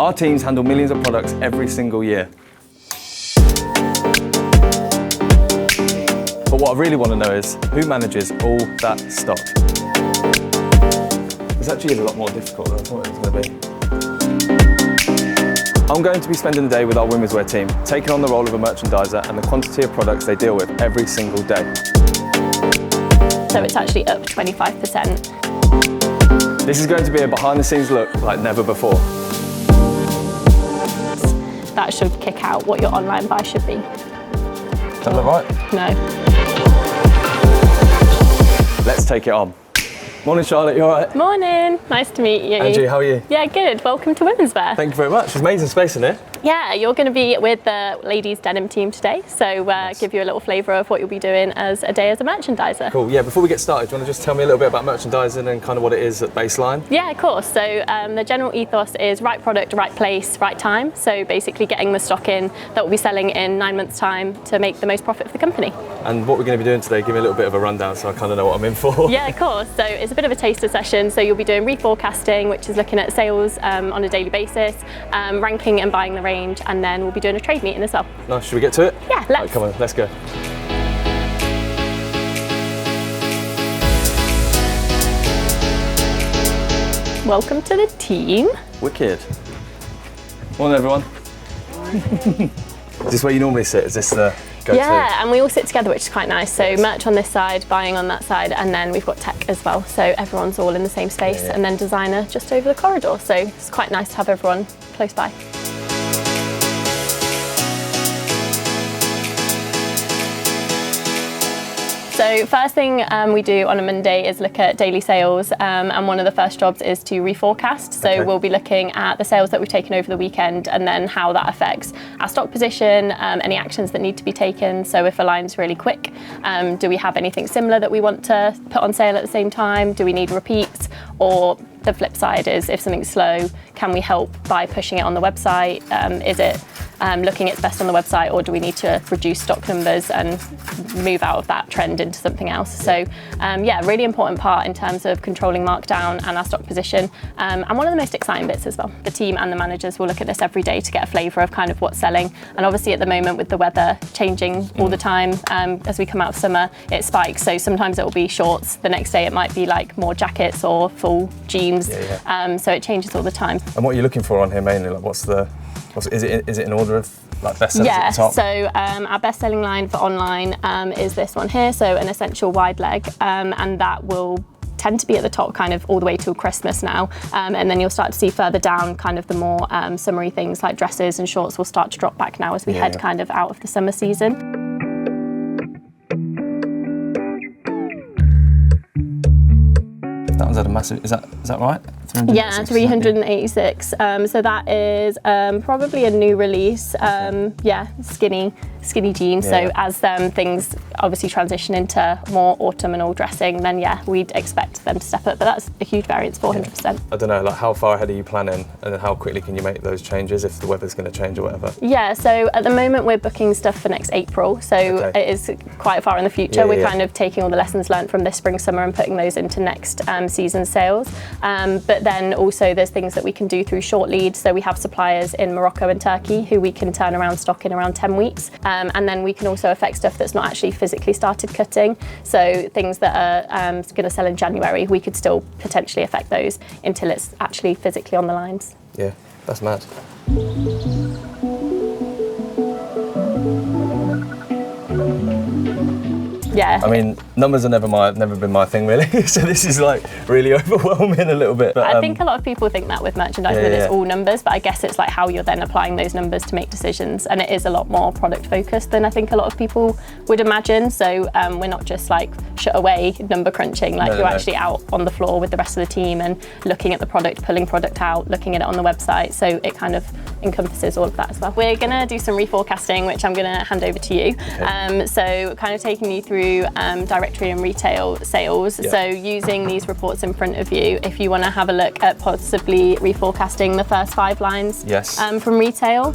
Our teams handle millions of products every single year. But what I really want to know is who manages all that stock? This actually is a lot more difficult than I thought it was going to be. I'm going to be spending the day with our women's wear team, taking on the role of a merchandiser and the quantity of products they deal with every single day. So it's actually up 25%. This is going to be a behind the scenes look like never before. That should kick out what your online buy should be. Is that right? No. Let's take it on. Morning, Charlotte, you all right? Morning, nice to meet you. Angie, how are you? Yeah, good. Welcome to Women's Wear. Thank you very much. There's amazing space in here. Yeah, you're going to be with the ladies denim team today, so give you a little flavour of what you'll be doing as a day as a merchandiser. Cool. Yeah, before we get started, do you want to just tell me a little bit about merchandising and kind of what it is at baseline? Yeah, of course. So the general ethos is right product, right place, right time. So basically getting the stock in that we'll be selling in 9 months' time to make the most profit for the company. And what we're going to be doing today, give me a little bit of a rundown so I kind of know what I'm in for. Yeah, of course. So it's a bit of a taster session. So you'll be doing reforecasting, which is looking at sales on a daily basis, ranking and buying the range, and then we'll be doing a trade meeting as well. Nice. Should we get to it? Yeah, let's. Right, come on, let's go. Welcome to the team. Wicked. Morning, everyone. Is this where you normally sit? Is this the go-to? Yeah, and we all sit together, which is quite nice. So merch on this side, buying on that side, and then we've got tech as well. So everyone's all in the same space, and then designer just over the corridor. So it's quite nice to have everyone close by. So first thing we do on a Monday is look at daily sales, and one of the first jobs is to reforecast. So we'll be looking at the sales that we've taken over the weekend and then how that affects our stock position, any actions that need to be taken. So if a line's really quick, do we have anything similar that we want to put on sale at the same time? Do we need repeats? Or the flip side is if something's slow, can we help by pushing it on the website? Is it looking its best on the website, or do we need to reduce stock numbers and move out of that trend into something else? So yeah, really important part in terms of controlling markdown and our stock position, and one of the most exciting bits as well. The team and the managers will look at this every day to get a flavour of kind of what's selling, and obviously at the moment with the weather changing all the time, as we come out of summer it spikes, so sometimes it will be shorts, the next day it might be like more jackets or full jeans, so it changes all the time. And what are you looking for on here mainly? Like is it in order of like best sellers at the top? So our best selling line for online is this one here, so an essential wide leg, and that will tend to be at the top kind of all the way till Christmas now, and then you'll start to see further down kind of the more summery things like dresses and shorts will start to drop back now as we head kind of out of the summer season. That one's had a massive, is that right? 386, yeah, 386. So that is probably a new release. Yeah, skinny jeans. So as things obviously transition into more autumnal dressing, then yeah, we'd expect them to step up. But that's a huge variance, 400%. I don't know, like how far ahead are you planning, and then how quickly can you make those changes if the weather's going to change or whatever? Yeah, so at the moment we're booking stuff for next April, so it is quite far in the future. We're kind of taking all the lessons learned from this spring summer and putting those into next season sales. But then also there's things that we can do through short leads. So we have suppliers in Morocco and Turkey who we can turn around stock in around 10 weeks. And then we can also affect stuff that's not actually physically started cutting. So things that are going to sell in January, we could still potentially affect those until it's actually physically on the lines. Yeah, that's mad. Yeah. I mean, numbers are never been my thing really. So this is like really overwhelming a little bit. But, I think a lot of people think that with merchandising, that it's all numbers, but I guess it's like how you're then applying those numbers to make decisions, and it is a lot more product focused than I think a lot of people would imagine. So we're not just like shut away number crunching, like you're actually out on the floor with the rest of the team and looking at the product, pulling product out, looking at it on the website. So it kind of encompasses all of that as well. We're gonna do some reforecasting, which I'm gonna hand over to you. So kind of taking you through directory and retail sales. So using these reports in front of you, if you want to have a look at possibly reforecasting the first 5 lines from retail.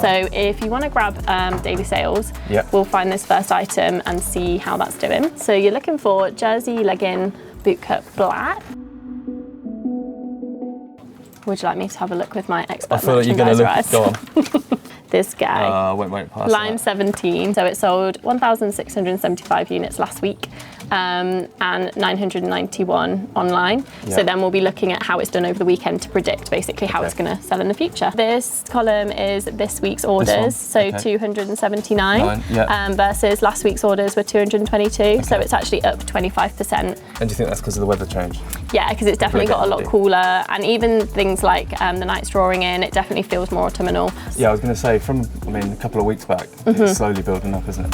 So So if you want to grab daily sales, Yeah. we'll find this first item and see how that's doing. So you're looking for jersey, legging, bootcut black. Would you like me to have a look with my expert I feel like you're going to merchandiser look. eyes? Go on. This guy. Won't pass Line that. 17, so it sold 1,675 units last week and 991 online. Yeah. So then we'll be looking at how it's done over the weekend to predict basically how it's going to sell in the future. This column is this week's orders, so Okay. 279 Yeah. versus last week's orders were 222, so it's actually up 25%. And do you think that's because of the weather change? Yeah, because it's definitely got a lot Definitely. cooler, and even things like the night's drawing in, it definitely feels more autumnal. Yeah, I was going to say, a couple of weeks back, it's slowly building up, isn't it?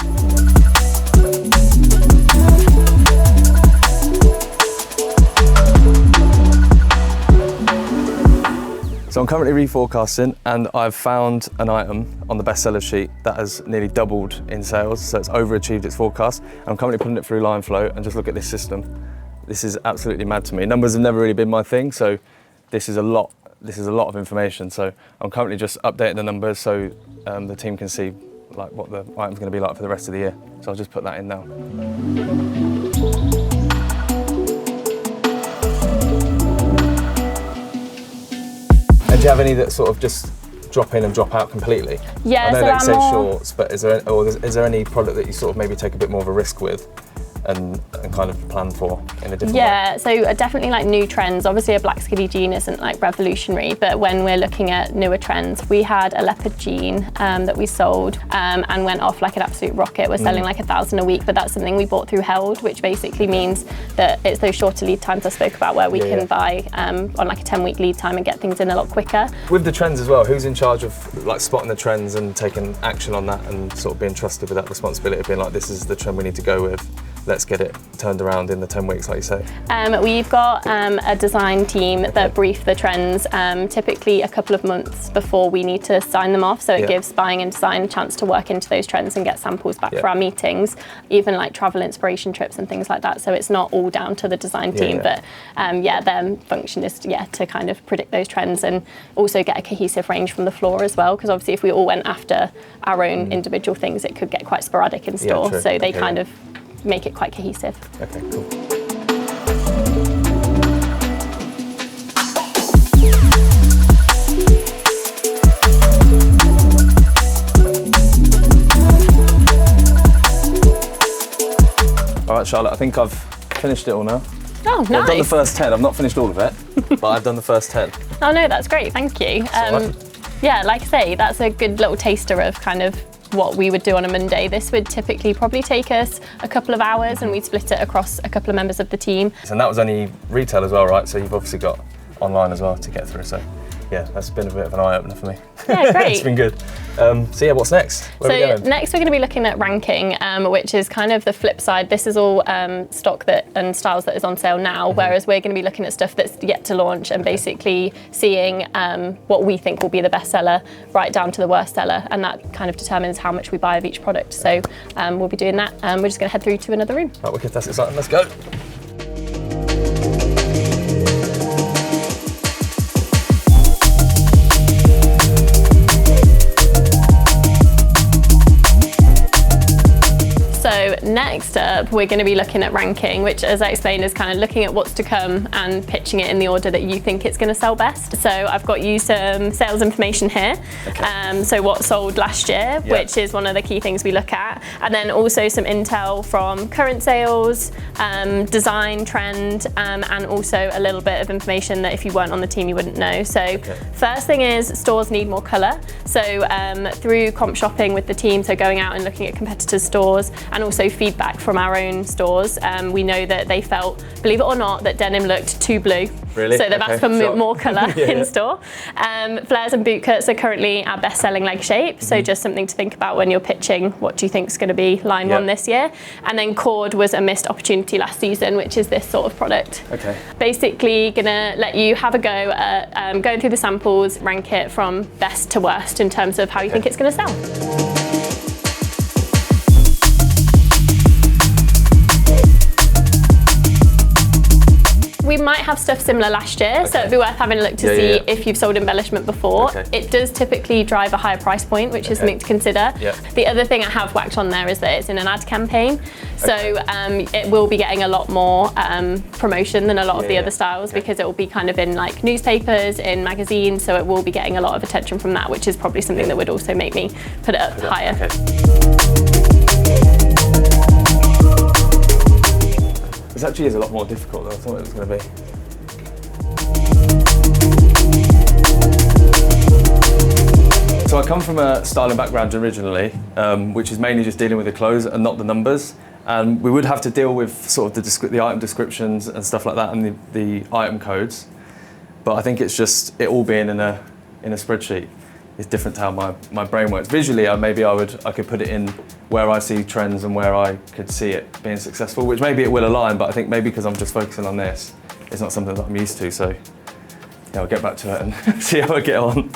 So I'm currently reforecasting, and I've found an item on the bestseller sheet that has nearly doubled in sales, so it's overachieved its forecast. I'm currently putting it through LineFlow, and just look at this system. This is absolutely mad to me. Numbers have never really been my thing, so this is a lot of information. So I'm currently just updating the numbers so the team can see like what the item's going to be like for the rest of the year. So I'll just put that in now. And do you have any that sort of just drop in and drop out completely? Yeah, I know so they say I'm more- shorts, but is there any product that you sort of maybe take a bit more of a risk with and kind of plan for in a different way? Yeah, so definitely like new trends. Obviously a black skinny jean isn't like revolutionary, but when we're looking at newer trends, we had a leopard jean that we sold and went off like an absolute rocket. We're selling like 1,000 a week, but that's something we bought through Held, which basically means that it's those shorter lead times I spoke about where we can buy on like a 10-week lead time and get things in a lot quicker. With the trends as well, who's in charge of like spotting the trends and taking action on that and sort of being trusted with that responsibility of being like, this is the trend we need to go with, let's get it turned around in the 10 weeks, like you say? We've got a design team that brief the trends typically a couple of months before we need to sign them off, so it gives buying and design a chance to work into those trends and get samples back for our meetings, even like travel inspiration trips and things like that. So it's not all down to the design team, but their function is to kind of predict those trends and also get a cohesive range from the floor as well, because obviously if we all went after our own individual things, it could get quite sporadic in store. True. So they kind of make it quite cohesive. Okay, cool. All right, Charlotte, I think I've finished it all now. Oh, nice. Well, I've done the first 10. I've not finished all of it, but I've done the first 10. Oh no, that's great, thank you. all right. Yeah, like I say, that's a good little taster of kind of what we would do on a Monday. This would typically probably take us a couple of hours and we'd split it across a couple of members of the team. And that was only retail as well, right? So you've obviously got online as well to get through. So yeah, that's been a bit of an eye-opener for me. Yeah, great. It's been good. So yeah, what's next? Where are we So going? next we're going to be looking at ranking, which is kind of the flip side. This is all stock and styles that is on sale now, whereas we're going to be looking at stuff that's yet to launch and basically seeing what we think will be the best seller right down to the worst seller, and that kind of determines how much we buy of each product. So we'll be doing that. We're just going to head through to another room. Right, wicked, that's exciting. Let's go. So next up, we're going to be looking at ranking, which, as I explained, is kind of looking at what's to come and pitching it in the order that you think it's going to sell best. So I've got you some sales information here. Okay. So what sold last year, which is one of the key things we look at, and then also some intel from current sales, design trend, and also a little bit of information that if you weren't on the team you wouldn't know. So first thing is stores need more colour. So through comp shopping with the team, so going out and looking at competitors' stores, and also feedback from our own stores, we know that they felt, believe it or not, that denim looked too blue. Really? So they've asked for more colour in store. Flares and bootcuts are currently our best-selling leg shape, so just something to think about when you're pitching what do you think is going to be line one this year. And then cord was a missed opportunity last season, which is this sort of product. Okay. Basically gonna let you have a go at going through the samples, rank it from best to worst in terms of how you think it's going to sell. we might have stuff similar last year, so it'd be worth having a look to see if you've sold embellishment before. It does typically drive a higher price point, which is something to consider. The other thing I have whacked on there is that it's in an ad campaign, so it will be getting a lot more promotion than a lot of the other styles, because it will be kind of in like newspapers, in magazines, so it will be getting a lot of attention from that, which is probably something that would also make me put it up higher. This actually is a lot more difficult than I thought it was going to be. So I come from a styling background originally, which is mainly just dealing with the clothes and not the numbers. And we would have to deal with sort of the item descriptions and stuff like that, and the item codes. But I think it's just it all being in a spreadsheet. It's different to how my brain works. Visually, I could put it in where I see trends and where I could see it being successful, which maybe it will align, but I think maybe because I'm just focusing on this, it's not something that I'm used to, so yeah, I'll get back to it and see how I get on.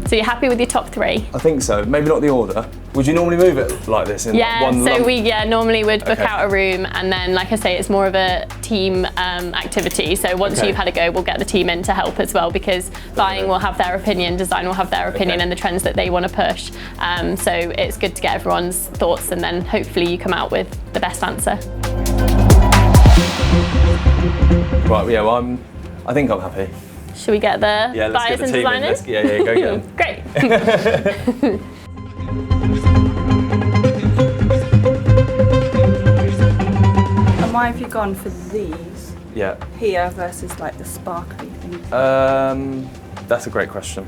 So you're happy with your top 3? I think so. Maybe not the order. Would you normally move it like this in one lump? So we normally would book out a room, and then, like I say, it's more of a team activity. So once you've had a go, we'll get the team in to help as well, because buying will have their opinion, design will have their opinion, and the trends that they want to push. So it's good to get everyone's thoughts, and then hopefully you come out with the best answer. Right, yeah, well, I think I'm happy. Should we get the buyers and designers? Go get them. Great. And why have you gone for these here versus like the sparkly thing? That's a great question.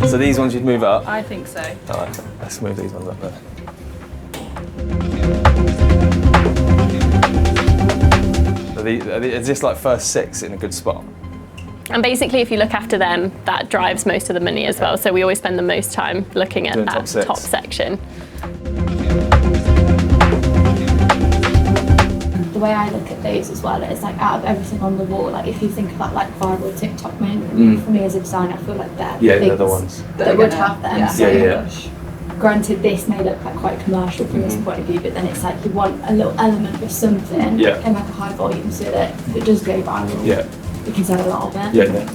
So these ones you'd move up? I think so. All right, let's move these ones up there. Is this like first 6 in a good spot? And basically, if you look after them, that drives most of the money as well. So we always spend the most time looking at that top section. The way I look at those as well is like, out of everything on the wall, like if you think about like viral TikTok moment, for me as a designer, I feel like they're the ones that would have them. Granted, this may look like quite commercial from this point of view, but then it's like you want a little element of something and like a high volume, so that if it does go viral, we can sell a lot of it.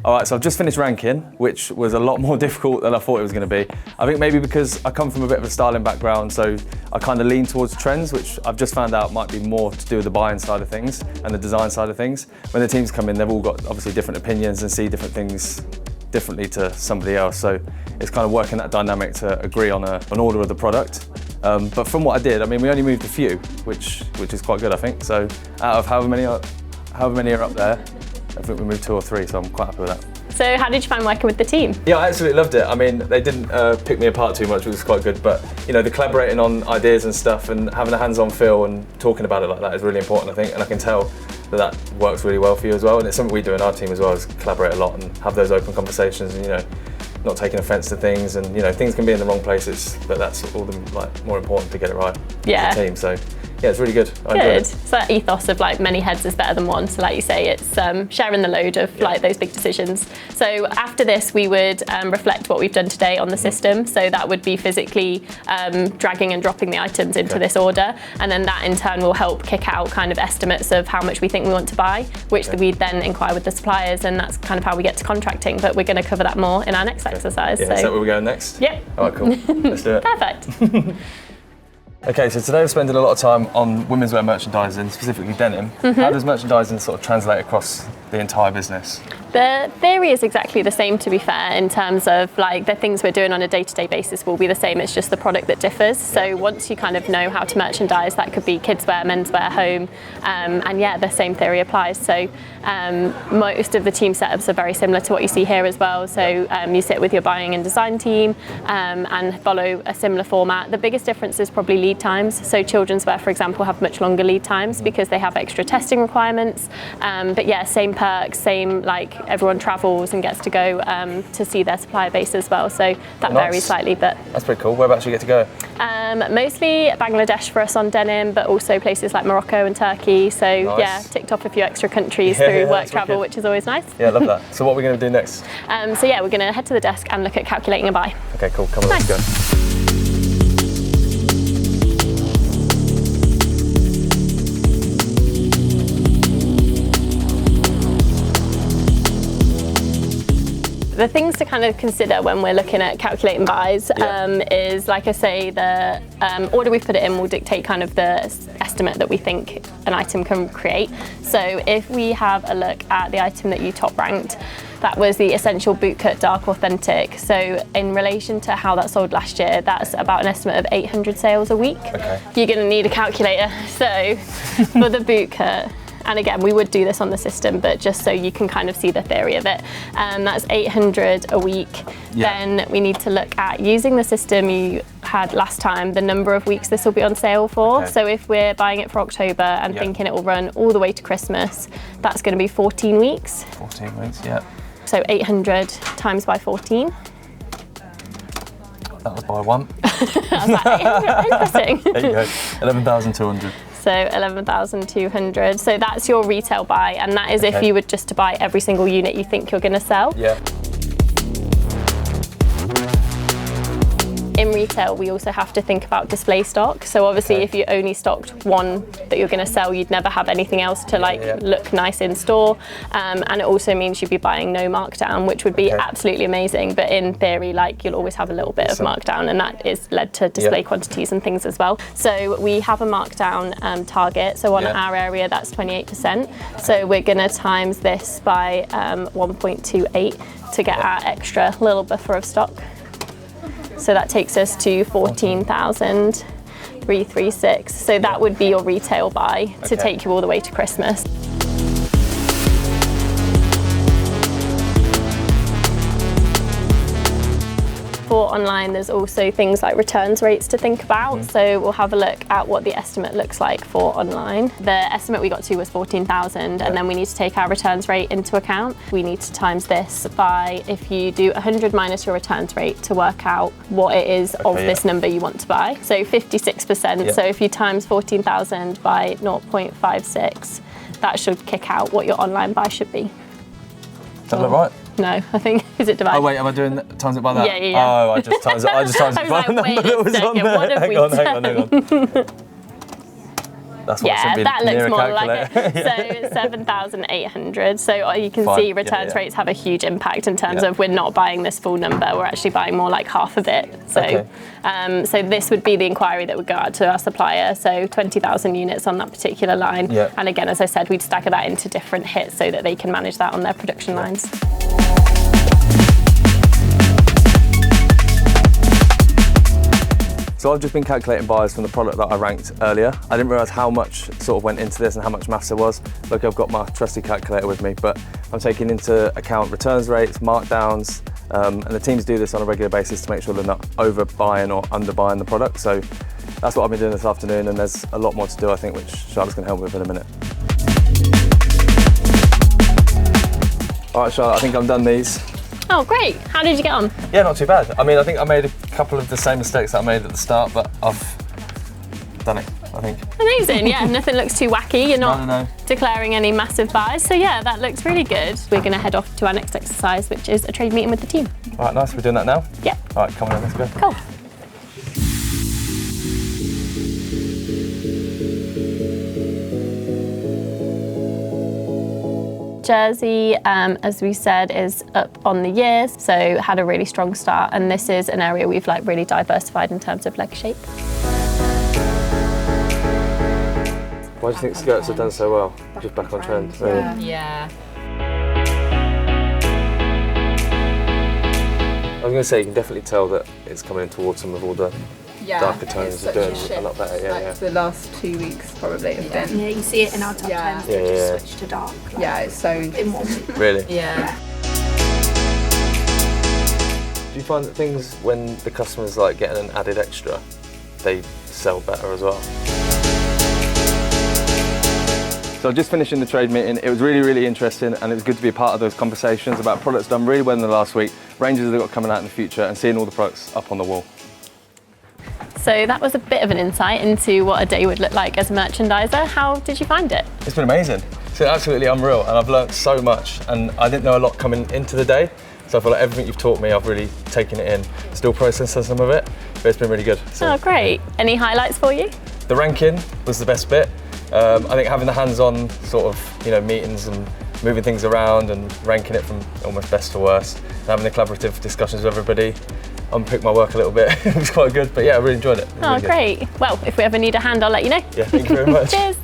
All right, so I've just finished ranking, which was a lot more difficult than I thought it was going to be. I think maybe because I come from a bit of a styling background, so I kind of lean towards trends, which I've just found out might be more to do with the buying side of things and the design side of things. When the teams come in, they've all got obviously different opinions and see different things differently to somebody else. So it's kind of working that dynamic to agree on an order of the product. But from what I did, I mean, we only moved a few, which is quite good, I think. So out of however many are up there, I think we moved 2 or 3, so I'm quite happy with that. So how did you find working with the team? Yeah, I absolutely loved it. I mean, they didn't pick me apart too much, which was quite good, but you know, the collaborating on ideas and stuff and having a hands-on feel and talking about it like that is really important, I think, and I can tell that works really well for you as well, and it's something we do in our team as well, is collaborate a lot and have those open conversations and, you know, not taking offence to things, and you know, things can be in the wrong places, but that's all the more important to get it right as a team. So yeah, it's really good. I enjoyed it. So that ethos of like many heads is better than one. So like you say, it's sharing the load of like those big decisions. So after this, we would reflect what we've done today on the system. So that would be physically dragging and dropping the items into this order, and then that in turn will help kick out kind of estimates of how much we think we want to buy, which we then inquire with the suppliers, and that's kind of how we get to contracting. But we're going to cover that more in our next exercise. Yeah, so is that where we're going next? Yep. All right, cool. Let's do it. Perfect. Okay, so today we're spending a lot of time on women's wear merchandising, specifically denim. How does merchandising sort of translate across the entire business? The theory is exactly the same, to be fair, in terms of like the things we're doing on a day-to-day basis will be the same. It's just the product that differs. So once you kind of know how to merchandise, that could be kids wear, men's wear, home, and yeah, the same theory applies. So most of the team setups are very similar to what you see here as well. So you sit with your buying and design team and follow a similar format. The biggest difference is probably lead times. So children's wear, for example, have much longer lead times because they have extra testing requirements. But yeah, same perks, same like everyone travels and gets to go to see their supplier base as well. So that varies slightly, but that's pretty cool. Whereabouts do you get to go? Mostly Bangladesh for us on denim, but also places like Morocco and Turkey. So yeah, ticked off a few extra countries through work travel, which is always nice. Yeah, I love that. So what are we going to do next? So yeah, we're going to head to the desk and look at calculating a buy. Okay, cool. Come on, let's go. The things to kind of consider when we're looking at calculating buys is, like I say, the order we put it in will dictate kind of the estimate that we think an item can create. So if we have a look at the item that you top ranked, that was the Essential Bootcut Dark Authentic. So in relation to how that sold last year, that's about an estimate of 800 sales a week. Okay. You're going to need a calculator. So for the bootcut, and again, we would do this on the system, but just so you can kind of see the theory of it. That's 800 a week. Then we need to look at, using the system you had last time, the number of weeks this will be on sale for. Okay. So if we're buying it for October and thinking it will run all the way to Christmas, that's going to be 14 weeks. 14 weeks, yeah. So 800 times by 14. That was by one. I was like, interesting. There you go, 11,200. So 11,200. So that's your retail buy, and that is if you were just to buy every single unit you think you're going to sell. Yeah. In retail, we also have to think about display stock. So obviously, if you only stocked one that you're going to sell, you'd never have anything else to look nice in store. And it also means you'd be buying no markdown, which would be absolutely amazing. But in theory, like, you'll always have a little bit of markdown, and that is led to display quantities and things as well. So we have a markdown target. So on our area, that's 28%. So we're going to times this by 1.28 to get our extra little buffer of stock. So that takes us to 14,336. So that would be your retail buy to take you all the way to Christmas. For online, there's also things like returns rates to think about. So we'll have a look at what the estimate looks like for online. The estimate we got to was 14,000, and then we need to take our returns rate into account. We need to times this by, if you do 100 minus your returns rate to work out what it is of this number you want to buy. So 56%. So if you times 14,000 by 0.56, that should kick out what your online buy should be. Is that right? No, I think, is it divided? Oh wait, am I doing times it by that? Yeah. Oh, I just times it by the number that was on there. Hang on. That's what should be that looks near a more like calculator. it. So 7,800. So you can see returns rates have a huge impact in terms of we're not buying this full number, we're actually buying more like half of it. So, so this would be the inquiry that would go out to our supplier. So 20,000 units on that particular line. And again, as I said, we'd stagger that into different hits so that they can manage that on their production lines. So I've just been calculating buys from the product that I ranked earlier. I didn't realise how much sort of went into this and how much maths there was. Look, I've got my trusty calculator with me, but I'm taking into account returns rates, markdowns, and the teams do this on a regular basis to make sure they're not overbuying or underbuying the product. So that's what I've been doing this afternoon, and there's a lot more to do, I think, which Charlotte's going to help me with in a minute. All right, Charlotte, I think I've done these. Oh, great. How did you get on? Yeah, not too bad. I mean, I think I made a couple of the same mistakes that I made at the start, but I've done it, I think. Amazing, yeah, nothing looks too wacky. You're not declaring any massive buys. So yeah, that looks really good. We're gonna head off to our next exercise, which is a trade meeting with the team. All right, nice, we're doing that now? Yeah. All right, come on, let's go. Cool. Jersey, as we said, is up on the year, so had a really strong start, and this is an area we've like really diversified in terms of leg shape. Why do you think skirts have done so well? Just back on trend. Yeah. I was going to say, you can definitely tell that it's coming in towards some of all the darker tones are doing a lot better. The last 2 weeks probably have been. Yeah, you see it in our top 10s, they just switch to dark. Like, It's so in 1 week. Really? Yeah. Do you find that things, when the customer's like getting an added extra, they sell better as well? So So just finishing the trade meeting, it was really, really interesting, and it was good to be a part of those conversations about products done really well in the last week, ranges they've got coming out in the future, and seeing all the products up on the wall. So that was a bit of an insight into what a day would look like as a merchandiser. How did you find it? It's been amazing. It's been absolutely unreal, and I've learned so much, and I didn't know a lot coming into the day, so I feel like everything you've taught me, I've really taken it in. Still processing some of it, but it's been really good. So, oh, great. Any highlights for you? The ranking was the best bit. I think having the hands-on sort of, meetings and moving things around and ranking it from almost best to worst, and having the collaborative discussions with everybody, unpicked my work a little bit. It was quite good, but yeah, I really enjoyed it. Oh, really great. Well, if we ever need a hand, I'll let you know. Yeah, thank you very much. Cheers.